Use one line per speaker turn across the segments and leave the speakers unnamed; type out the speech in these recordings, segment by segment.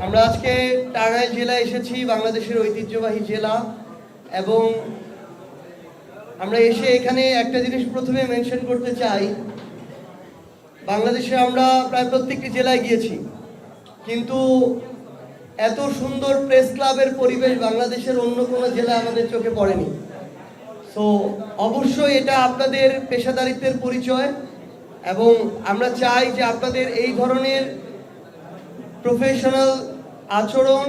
আমরা আজকে টাঙ্গাইল জেলায় এসেছি, বাংলাদেশের ঐতিহ্যবাহী জেলা। এবং আমরা এসে এখানে একটা জিনিস প্রথমে মেনশন করতে চাই, বাংলাদেশে আমরা প্রায় প্রত্যেকটি জেলায় গিয়েছি, কিন্তু এত সুন্দর প্রেস ক্লাবের পরিবেশ বাংলাদেশের অন্য কোনো জেলায় আমাদের চোখে পড়েনি। সো অবশ্যই এটা আপনাদের পেশাদারিত্বের পরিচয়, এবং আমরা চাই যে আপনাদের এই ধরনের প্রফেশনাল আচরণ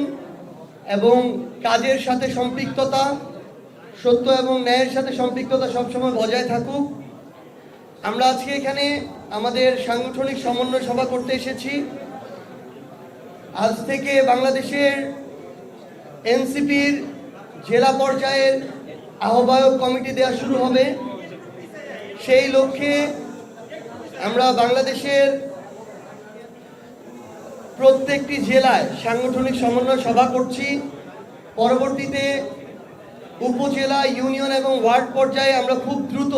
এবং কাজের সাথে সম্পৃক্ততা, সত্য এবং ন্যায়ের সাথে সম্পৃক্ততা সবসময় বজায় থাকুক। আমরা আজকে এখানে আমাদের সাংগঠনিক সমন্বয় সভা করতে এসেছি। আজ থেকে বাংলাদেশের এনসিপির জেলা পর্যায়ের আহ্বায়ক কমিটি দেওয়া শুরু হবে। সেই লক্ষ্যে আমরা বাংলাদেশের প্রত্যেকটি জেলায় সাংগঠনিক সমন্বয় সভা করছি। পরবর্তীতে উপজেলা, ইউনিয়ন এবং ওয়ার্ড পর্যায়ে আমরা খুব দ্রুত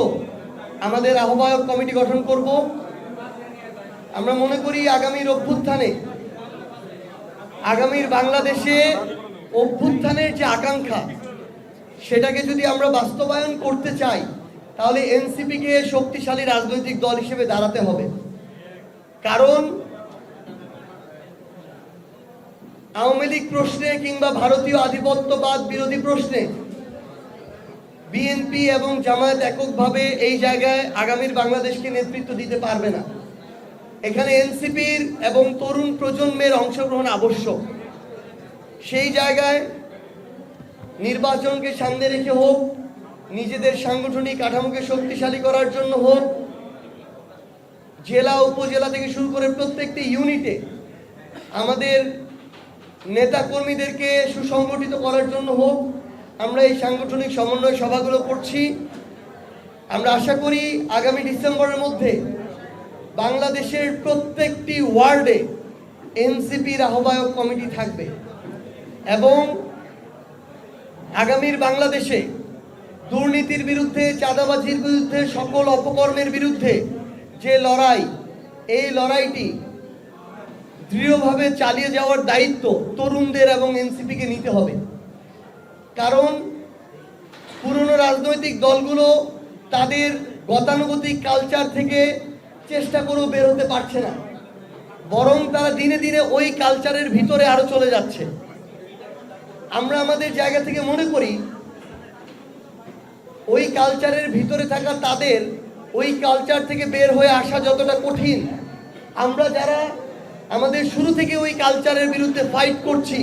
আমাদের আহ্বায়ক কমিটি গঠন করব। আমরা মনে করি আগামীর অভ্যুত্থানে, আগামীর বাংলাদেশে অভ্যুত্থানের যে আকাঙ্ক্ষা, সেটাকে যদি আমরা বাস্তবায়ন করতে চাই, তাহলে এনসিপিকে শক্তিশালী রাজনৈতিক দল হিসেবে দাঁড়াতে হবে। কারণ আওয়ামী লীগ প্রশ্নে কিংবা ভারতীয় আধিপত্যবাদ বিরোধী প্রশ্নে বিএনপি এবং জামায়াত এককভাবে এই জায়গায় আগামীর বাংলাদেশকে নেতৃত্ব দিতে পারবে না। এখানে এনসিপির এবং তরুণ প্রজন্মের অংশগ্রহণ আবশ্যক। সেই জায়গায় নির্বাচনকে সামনে রেখে হোক, নিজেদের সাংগঠনিক কাঠামোকে শক্তিশালী করার জন্য হোক, জেলা উপজেলা থেকে শুরু করে প্রত্যেকটি ইউনিটে আমাদের নেতা কর্মীদেরকে সুসংগঠিত করার জন্য হোক, আমরা এই সাংগঠনিক সমন্বয় সভাগুলো করছি। আমরা আশা করি আগামী ডিসেম্বরের মধ্যে বাংলাদেশের প্রত্যেকটি ওয়ার্ডে এনসিপির আহ্বায়ক কমিটি থাকবে, এবং আগামীর বাংলাদেশে দুর্নীতির বিরুদ্ধে, চাঁদাবাজির বিরুদ্ধে, সকল অপকর্মের বিরুদ্ধে যে লড়াই, এই লড়াইটি দৃঢ়ভাবে চালিয়ে যাওয়ার দায়িত্ব তরুণদের এবং এনসিপিকে নিতে হবে। কারণ পুরনো রাজনৈতিক দলগুলো তাদের গতানুগতিক কালচার থেকে চেষ্টা করেও বের হতে পারছে না, বরং তারা দিনে দিনে ওই কালচারের ভিতরে আরো চলে যাচ্ছে। আমরা আমাদের জায়গা থেকে মনে করি ওই কালচারের ভিতরে থাকা তাদের ওই কালচার থেকে বের হয়ে আসা যতটা কঠিন, আমরা যারা আমাদের শুরু থেকে ওই কালচারের বিরুদ্ধে ফাইট করছি,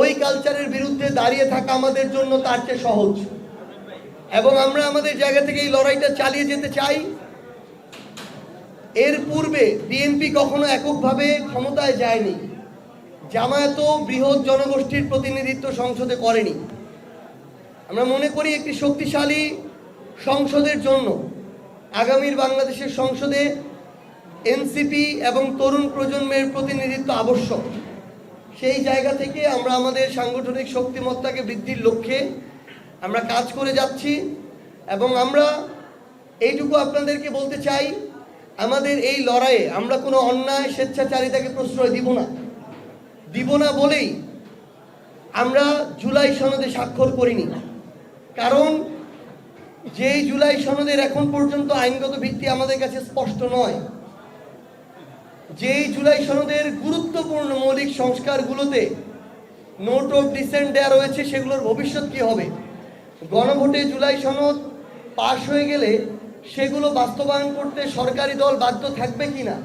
ওই কালচারের বিরুদ্ধে দাঁড়িয়ে থাকা আমাদের জন্য তার চেয়ে সহজ। এবং আমরা আমাদের জায়গা থেকে এই লড়াইটা চালিয়ে যেতে চাই। এর পূর্বে বিএনপি কখনো এককভাবে ক্ষমতায় যায়নি, জামায়াতও বৃহৎ জনগোষ্ঠীর প্রতিনিধিত্ব সংসদে করেনি। আমরা মনে করি একটি শক্তিশালী সংসদের জন্য আগামীর বাংলাদেশের সংসদে এনসিপি এবং তরুণ প্রজন্মের প্রতিনিধিত্ব আবশ্যক। সেই জায়গা থেকে আমরা আমাদের সাংগঠনিক শক্তিমত্তাকে বৃদ্ধির লক্ষ্যে আমরা কাজ করে যাচ্ছি। এবং আমরা এইটুকু আপনাদেরকে বলতে চাই, আমাদের এই লড়াইয়ে আমরা কোনো অন্যায় স্বেচ্ছাচারিতাকে প্রশ্রয় দিব না বলেই আমরা জুলাই সনদে স্বাক্ষর করিনি। কারণ যেই জুলাই সনদের এখন পর্যন্ত আইনগত ভিত্তি আমাদের কাছে স্পষ্ট নয়, যেই জুলাই সনদের গুরুত্বপূর্ণ মৌলিক সংস্কারগুলোতে নোট অফ ডিসেন্ট দেওয়া রয়েছে, সেগুলোর ভবিষ্যৎ কি হবে? গণভোটে জুলাই সনদ পাশ হয়ে গেলে সেগুলো বাস্তবায়ন করতে সরকারি দল বাধ্য থাকবে কিনা,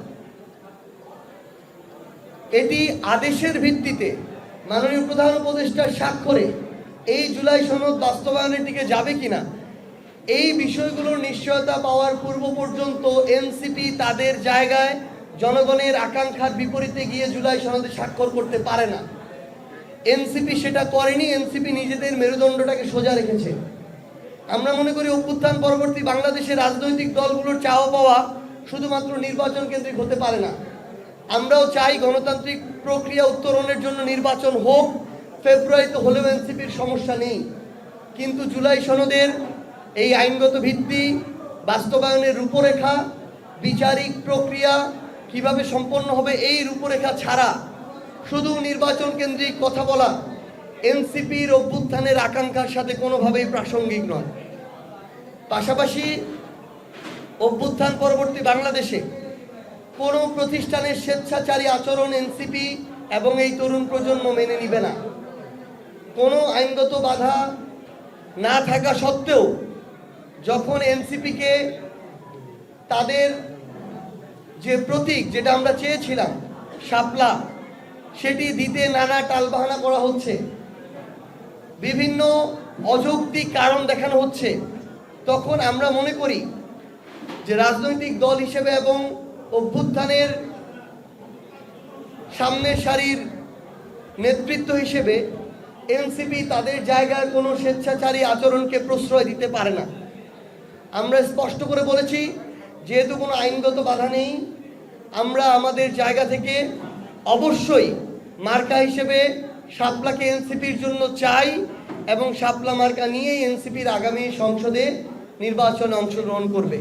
এটি আদেশের ভিত্তিতে মাননীয় প্রধান উপদেষ্টার স্বাক্ষরে এই জুলাই সনদ বাস্তবায়নের দিকে যাবে কিনা, এই বিষয়গুলোর নিশ্চয়তা পাওয়ার পূর্ব পর্যন্ত এনসিপি তাদের জায়গায় জনগণের আকাঙ্ক্ষার বিপরীতে গিয়ে জুলাই সনদে স্বাক্ষর করতে পারে না। এনসিপি সেটা করেনি, এনসিপি নিজেদের মেরুদণ্ডটাকে সোজা রেখেছে। আমরা মনে করি অভ্যুত্থান পরবর্তী বাংলাদেশের রাজনৈতিক দলগুলোর চাওয়া পাওয়া শুধুমাত্র নির্বাচন কেন্দ্রিক হতে পারে না। আমরাও চাই গণতান্ত্রিক প্রক্রিয়া উত্তরণের জন্য নির্বাচন হোক, ফেব্রুয়ারিতে হলেও এনসিপির সমস্যা নেই। কিন্তু জুলাই সনদের এই আইনগত ভিত্তি, বাস্তবায়নের রূপরেখা, বিচারিক প্রক্রিয়া কিভাবে সম্পন্ন হবে, এই রূপরেখা ছাড়া শুধু নির্বাচন কেন্দ্রিক কথা বলা এনসিপির অভ্যুত্থানের আকাঙ্ক্ষার সাথে কোনোভাবেই প্রাসঙ্গিক নয়। পাশাপাশি অভ্যুত্থান পরবর্তী বাংলাদেশে কোনো প্রতিষ্ঠানের স্বেচ্ছাচারী আচরণ এনসিপি এবং এই তরুণ প্রজন্ম মেনে নিবে না। কোনো আইনগত বাধা না থাকা সত্ত্বেও যখন এনসিপিকে তাদের যে প্রতীক, যেটা আমরা চেয়েছিলাম শাপলা, সেটি দিতে নানা টালবাহানা করা হচ্ছে, বিভিন্ন অযৌক্তিক কারণ দেখানো হচ্ছে, তখন আমরা মনে করি যে রাজনৈতিক দল হিসেবে এবং অভ্যুত্থানের সামনের সারির নেতৃত্ব হিসেবে এনসিপি তাদের জায়গায় কোনো স্বেচ্ছাচারী আচরণকে প্রশ্রয় দিতে পারে না। আমরা স্পষ্ট করে বলেছি, যেহেতু কোনো আইনগত বাধা নেই, আমরা আমাদের জায়গা থেকে অবশ্যই মার্কা হিসেবে শাপলাকে এনসিপির জন্য চাই এবং শাপলা মার্কা নিয়েই এনসিপির আগামী সংসদে নির্বাচনে অংশগ্রহণ করবে।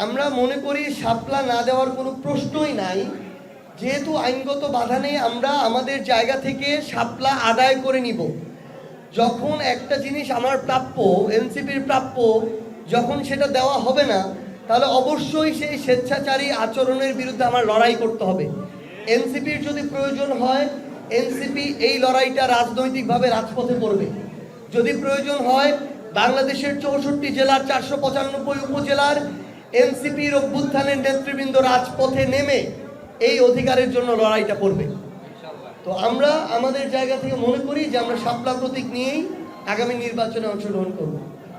আমরা মনে করি শাপলা না দেওয়ার কোনো প্রশ্নই নাই। যেহেতু আইনগত বাধা নেই, আমরা আমাদের জায়গা থেকে শাপলা আদায় করে নিব। যখন একটা জিনিস আমার প্রাপ্য, এনসিপির প্রাপ্য, যখন সেটা দেওয়া হবে না, তাহলে অবশ্যই সেই স্বেচ্ছাচারী আচরণের বিরুদ্ধে আমার লড়াই করতে হবে। এনসিপির যদি প্রয়োজন হয়, এনসিপি এই লড়াইটা রাজনৈতিকভাবে রাজপথে করবে। যদি প্রয়োজন হয়, বাংলাদেশের 64 জেলার 495 উপজেলার এনসিপির অভ্যুত্থানের নেতৃবৃন্দ রাজপথে নেমে এই অধিকারের জন্য লড়াইটা করবে। তো আমরা আমাদের জায়গা থেকে মনে করি যে আমরা শাপলা প্রতীক নিয়েই আগামী নির্বাচনে অংশগ্রহণ করব।